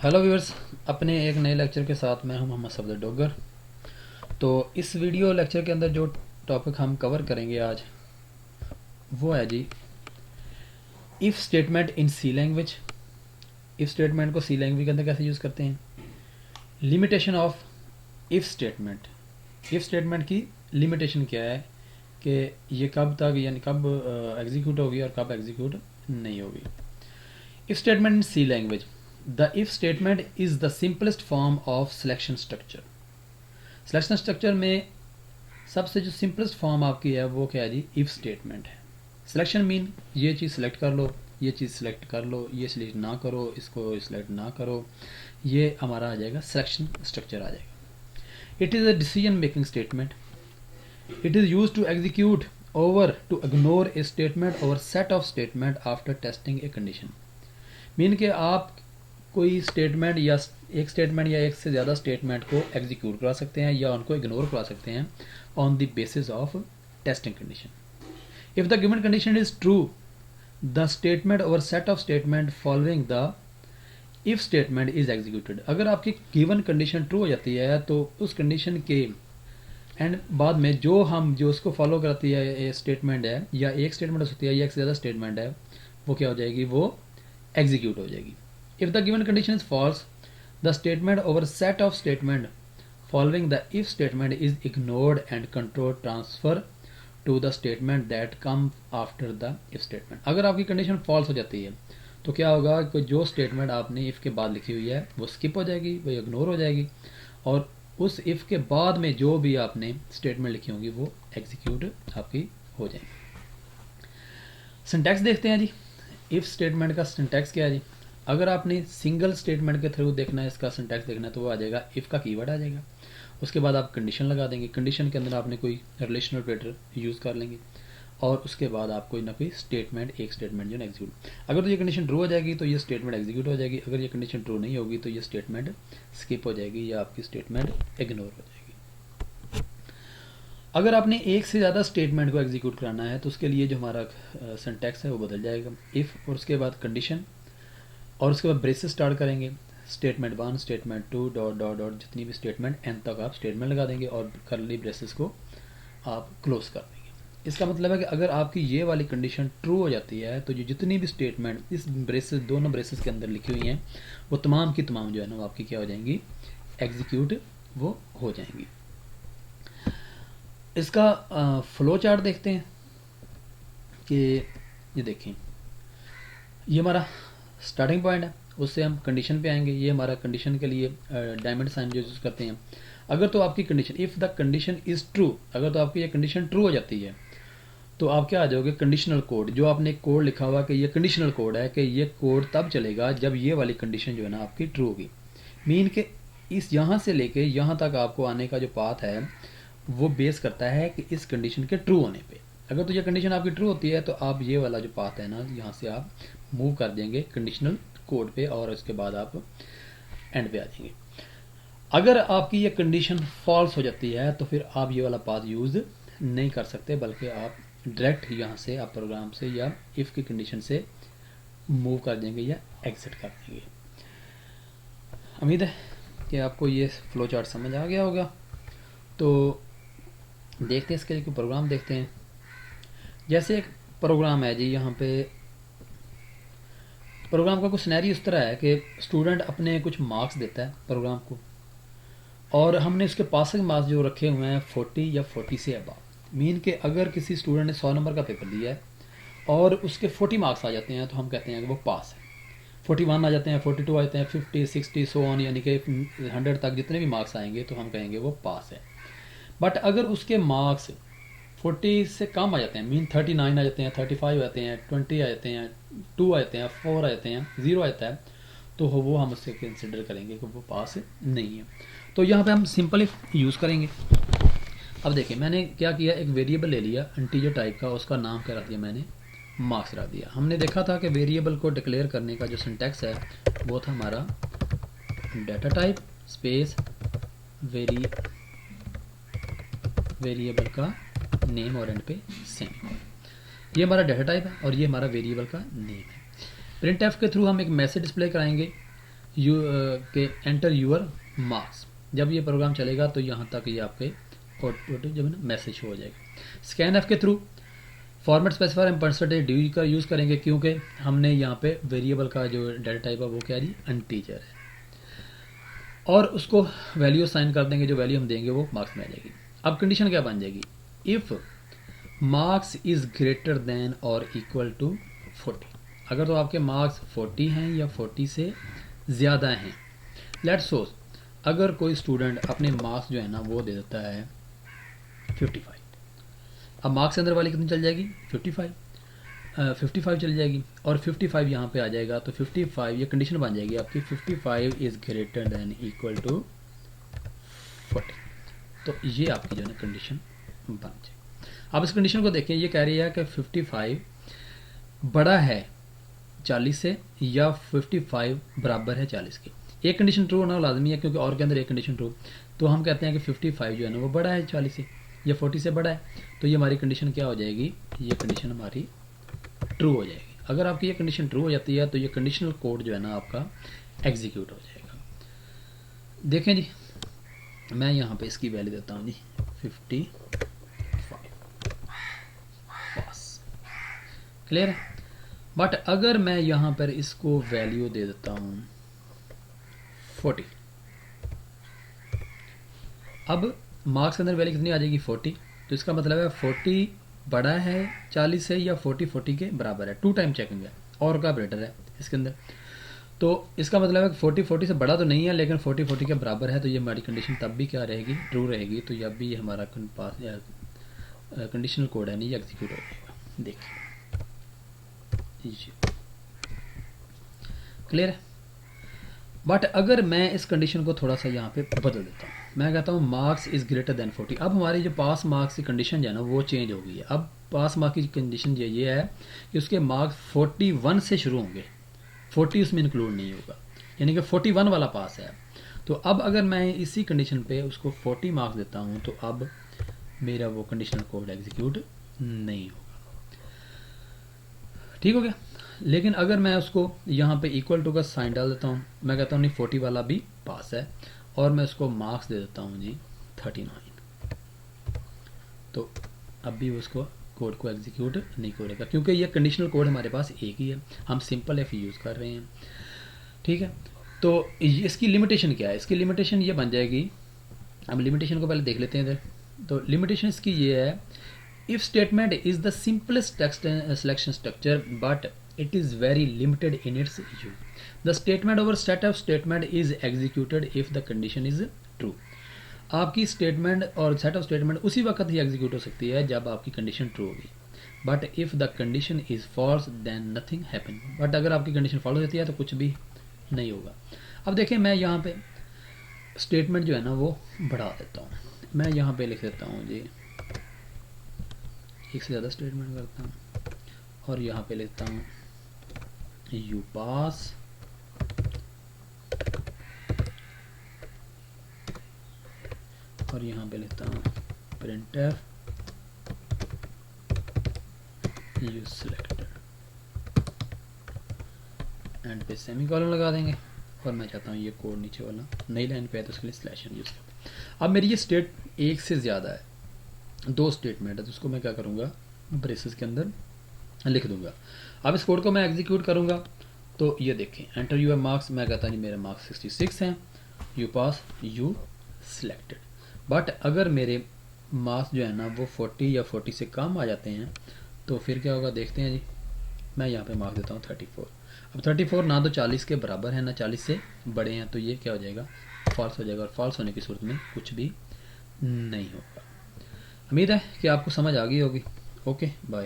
Hello viewers, अपने एक नए लेक्चर के साथ मैं हूं मोहम्मद सफदर डोगर। तो इस वीडियो लेक्चर के अंदर जो टॉपिक हम कवर करेंगे आज वो है जी if statement in C language. If statement को सी लैंग्वेज के अंदर कैसे यूज़ करते हैं, limitation of if statement. If statement की लिमिटेशन क्या है कि ये कब तक यानी कब एग्जीक्यूट होगी और कब एग्जीक्यूट नहीं होगी। If statement in C language, the if statement is the simplest form of selection structure. Selection structure में सबसे जो सिंपलेस्ट फॉर्म आपकी है वो क्या है जी, इफ स्टेटमेंट है। सिलेक्शन मीन ये चीज़ सेलेक्ट कर लो, ये चीज़ सेलेक्ट कर लो, ये सिलेक्ट ना करो, इसको सिलेक्ट ना करो, ये हमारा आ जाएगा सिलेक्शन स्ट्रक्चर आ जाएगा। It is a decision making statement. It is use to execute over to ignore a statement और set of statement after testing a condition. Mean कि आप कोई स्टेटमेंट या एक स्टेटमेंट या एक से ज़्यादा स्टेटमेंट को एग्जीक्यूट करा सकते हैं या उनको इग्नोर करा सकते हैं on the basis of testing condition. If the given condition is true, the statement और set of statement following the if statement is executed. अगर आपकी गिवन कंडीशन ट्रू हो जाती है तो उस कंडीशन के एंड बाद में जो उसको फॉलो करती है ये स्टेटमेंट है, या एक स्टेटमेंट हो सकती है या एक से ज़्यादा स्टेटमेंट है, वो क्या हो जाएगी, वो एग्जीक्यूट हो जाएगी। If the given condition is false, the statement or set of statement following the if statement is ignored and control transfer to the statement that come after the if statement. अगर आपकी condition false हो जाती है तो क्या होगा कि जो स्टेटमेंट आपने इफ के बाद लिखी हुई है वो स्किप हो जाएगी, वो इग्नोर हो जाएगी, और उस इफ के बाद में जो भी आपने स्टेटमेंट लिखी होंगी वो एग्जीक्यूट आपकी हो जाएंगी। सिंटैक्स देखते हैं जी, इफ स्टेटमेंट का सिंटैक्स क्या है जी। अगर आपने सिंगल स्टेटमेंट के थ्रू देखना है, इसका सिंटैक्स देखना है, तो वो आ जाएगा इफ का कीवर्ड आ जाएगा, उसके बाद आप कंडीशन लगा देंगे, कंडीशन के अंदर आपने कोई रिलेशनल ऑपरेटर यूज़ कर लेंगे, और उसके बाद आप कोई ना कोई स्टेटमेंट, एक स्टेटमेंट जो है एग्जीक्यूट। अगर तो ये कंडीशन ट्रू हो जाएगी तो ये स्टेटमेंट एग्जीक्यूट हो जाएगी, अगर ये कंडीशन ट्रू नहीं होगी तो ये स्टेटमेंट स्किप हो जाएगी या आपकी स्टेटमेंट इग्नोर हो जाएगी। अगर आपने एक से ज़्यादा स्टेटमेंट को एग्जीक्यूट कराना है तो उसके लिए जो हमारा सिंटैक्स है वो बदल जाएगा। इफ़ और उसके बाद कंडीशन और उसके बाद ब्रेसेस स्टार्ट करेंगे, statement 1 statement 2 dot dot dot जितनी भी स्टेटमेंट एन तक आप स्टेटमेंट लगा देंगे और करली ब्रेसेस को आप क्लोज कर देंगे। इसका मतलब है कि अगर आपकी ये वाली कंडीशन ट्रू हो जाती है तो जो जितनी भी स्टेटमेंट इस ब्रेसेस, दोनों ब्रेसेस के अंदर लिखी हुई हैं, वो तमाम की तमाम जो है ना वो आपकी क्या हो जाएंगी, एग्जीक्यूट वो हो जाएंगी। इसका फ्लो चार्ट देखते हैं कि ये देखें, ये हमारा स्टार्टिंग पॉइंट है, उससे हम कंडीशन पे आएंगे। ये हमारा कंडीशन के लिए डायमंड साइन जो यूज़ करते हैं। अगर तो आपकी condition, if the condition is true, अगर तो आपकी ये कंडीशन ट्रू हो जाती है तो आप क्या आ जाओगे, कंडीशनल कोड, जो आपने कोड लिखा हुआ कि ये कंडीशनल कोड है कि ये कोड तब चलेगा जब ये वाली कंडीशन जो है ना आपकी ट्रू होगी। मीन के इस यहाँ से लेके यहाँ तक आपको आने का जो पाथ है वो बेस करता है कि इस कंडीशन के ट्रू होने पे। अगर तो ये कंडीशन आपकी ट्रू होती है तो आप ये वाला जो पाथ है ना यहाँ से आप मूव कर देंगे कंडीशनल कोड पे, और उसके बाद आप एंड पे आ जाएंगे। अगर आपकी ये कंडीशन फॉल्स हो जाती है तो फिर आप ये वाला पाथ यूज़ नहीं कर सकते, बल्कि आप डायरेक्ट यहाँ से आप प्रोग्राम से या इफ़ की कंडीशन से मूव कर देंगे या एग्जिट कर देंगे। उम्मीद है कि आपको ये फ्लो चार्ट समझ आ गया होगा। तो देखते हैं इसके लिए कोई प्रोग्राम देखते हैं। जैसे एक प्रोग्राम है जी, यहाँ पे प्रोग्राम का कुछ सिनेरियो इस तरह है कि स्टूडेंट अपने कुछ मार्क्स देता है प्रोग्राम को, और हमने उसके पासिंग मार्क्स जो रखे हुए हैं 40 या 40 से अबव। मीन के अगर किसी स्टूडेंट ने 100 नंबर का पेपर दिया है और उसके 40 मार्क्स आ जाते हैं तो हम कहते हैं कि वो पास है। 41 आ जाते हैं, 42 आ जाते हैं, 50, 60 सो ऑन, यानी कि 100 तक जितने भी मार्क्स आएंगे तो हम कहेंगे वो पास है। बट अगर उसके मार्क्स 40 से कम आ जाते हैं, मीन 39 आ जाते हैं, 35 आ जाते हैं, 20 आ जाते हैं, 2 आ जाते हैं, 4 आ जाते हैं, 0 आ जाता है, तो वो हम उससे कंसिडर करेंगे कि वो पास नहीं है। तो यहाँ पे हम सिंपल यूज़ करेंगे। अब देखिए मैंने क्या किया, एक वेरिएबल ले लिया इंटीजर टाइप का, उसका नाम क्या रख दिया मैंने, मार्क्स रख दिया। हमने देखा था कि वेरिएबल को डिक्लेयर करने का जो सिंटैक्स है वो था हमारा डाटा टाइप स्पेस वेरिएबल का नेम और एंड पे सेमी। ये हमारा डाटा टाइप है और ये हमारा वेरिएबल का नेम है। प्रिंट एफ के थ्रू हम एक मैसेज डिस्प्ले कराएंगे के एंटर यूर मार्क्स। जब ये प्रोग्राम चलेगा तो यहाँ तक ये आपके आउटपुट जब ना मैसेज हो जाएगा। स्कैन एफ के थ्रू फॉर्मेट स्पेसिफायर हम परसेंटेज डी का यूज़ करेंगे, क्योंकि हमने यहाँ पे वेरिएबल का जो डाटा टाइप है वो क्या है जी, इंटीजर है, और उसको वैल्यू साइन कर देंगे, जो वैल्यू हम देंगे वो मार्क्स में आ जाएगी। अब कंडीशन क्या बन जाएगी, if marks is greater then और इक्वल टू 40। अगर तो आपके मार्क्स 40 हैं या 40 से ज़्यादा हैं। लेट्स सपोज अगर कोई स्टूडेंट अपने मार्क्स जो है ना वो दे देता है 55, अब मार्क्स के अंदर वाली कितनी चल जाएगी, 55 चल जाएगी, और 55 यहाँ पे आ जाएगा, तो 55 ये कंडीशन बन जाएगी आपकी, 55 is greater than equal to 40। तो ये आपकी जो है ना कंडीशन बन जाएगी। अब इस कंडीशन को देखें, ये कह रही है कि 55 बड़ा है 40 से या 55 बराबर है 40 के। एक कंडीशन ट्रू होना लाजमी है, क्योंकि और के अंदर एक कंडीशन ट्रू, तो हम कहते हैं कि 55 जो है ना वो बड़ा है 40 से या 40 से बड़ा है, तो ये हमारी कंडीशन क्या हो जाएगी, ये कंडीशन हमारी ट्रू हो जाएगी। अगर आपकी ये कंडीशन ट्रू हो जाती है तो ये कंडीशनल कोड जो है ना आपका एग्जीक्यूट हो जाएगा। देखें जी, मैं यहाँ पे इसकी वैल्यू देता हूँ जी 55, पास, क्लियर है। बट अगर मैं यहाँ पर इसको वैल्यू दे देता हूँ 40, अब मार्क्स के अंदर वैल्यू कितनी आ जाएगी 40, तो इसका मतलब है 40 बड़ा है 40 से या 40 के बराबर है, 2 टाइम चेकिंग है, और का ऑपरेटर है इसके अंदर, तो इसका मतलब है 40 से बड़ा तो नहीं है, लेकिन 40 के बराबर है, तो ये हमारी कंडीशन तब भी क्या रहेगी, ट्रू रहेगी। तो जब भी ये हमारा कंडीशनल कोड है नहीं, ये एग्जीक्यूट हो जाएगा। देखिए क्लियर है। बट अगर मैं इस कंडीशन को थोड़ा सा यहाँ पे बदल देता हूँ, मैं कहता हूँ मार्क्स इज़ ग्रेटर देन 40, अब हमारी जो पास मार्क्स की कंडीशन जो है ना वो चेंज हो गई है। अब पास मार्क्स की कंडीशन ये है कि उसके मार्क्स 41 से शुरू होंगे, 40 उसमें इंक्लूड नहीं होगा, यानी कि 41 वाला पास है। तो अब अगर मैं इसी कंडीशन पे उसको 40 मार्क्स देता हूँ तो अब मेरा वो कंडीशनल कोड एग्जीक्यूट नहीं होगा, ठीक हो गया। लेकिन अगर मैं उसको यहाँ पे इक्वल टू का साइन डाल देता हूँ, मैं कहता हूँ नहीं 40 वाला भी पास है, और मैं उसको मार्क्स दे देता हूँ जी 39, तो अब भी उसको कोड को एग्जीक्यूट नहीं करेगा, क्योंकि ये कंडीशनल कोड हमारे पास एक ही है, हम सिंपल एफ यूज़ कर रहे हैं, ठीक है। तो इसकी लिमिटेशन क्या है, इसकी लिमिटेशन ये बन जाएगी, हम लिमिटेशन को पहले देख लेते हैं इधर। तो लिमिटेशन इसकी ये है, if statement is the simplest text selection structure but it is very limited in its use. The statement over set of statement is executed if the condition is true. आपकी स्टेटमेंट और set of statement उसी वक्त ही एग्जीक्यूट हो सकती है जब आपकी कंडीशन ट्रू होगी, but if the condition is false then nothing happen. But अगर आपकी कंडीशन फॉल्स होती है तो कुछ भी नहीं होगा। अब देखें, मैं यहाँ पे स्टेटमेंट जो है ना वो बढ़ा देता हूँ, मैं यहाँ पे लिख देता हूँ जी, एक से ज़्यादा स्टेटमेंट करता हूँ, और यहाँ पे लिखता हूँ यू पास और यहाँ पे लिखता हूँ printf यू सिलेक्टेड, एंड पे सेमीकोलन लगा देंगे, और मैं चाहता हूँ ये कोड नीचे वाला नई लाइन पे है तो उसके लिए स्लैश एन यूज़ करते हैं। अब मेरी ये स्टेट एक से ज़्यादा है, 2 स्टेटमेंट है, तो उसको मैं क्या करूँगा, ब्रेसेस के अंदर लिख दूंगा। अब इस कोड को मैं एग्जीक्यूट करूंगा तो ये देखें, एंटर यूर मार्क्स, मैं कहता नहीं मेरे मार्क्स 66 हैं, you pass you selected. But अगर मेरे मार्क्स जो है ना वो 40 या 40 से कम आ जाते हैं तो फिर क्या होगा, देखते हैं जी। मैं यहाँ पे मार्क्स देता हूँ 34। अब 34 ना तो 40 के बराबर है ना 40 से बड़े हैं, तो ये क्या हो जाएगा, फॉल्स हो जाएगा, और फॉल्स होने की सूरत में कुछ भी नहीं होगा। उम्मीद है कि आपको समझ आ गई होगी। Okay bye.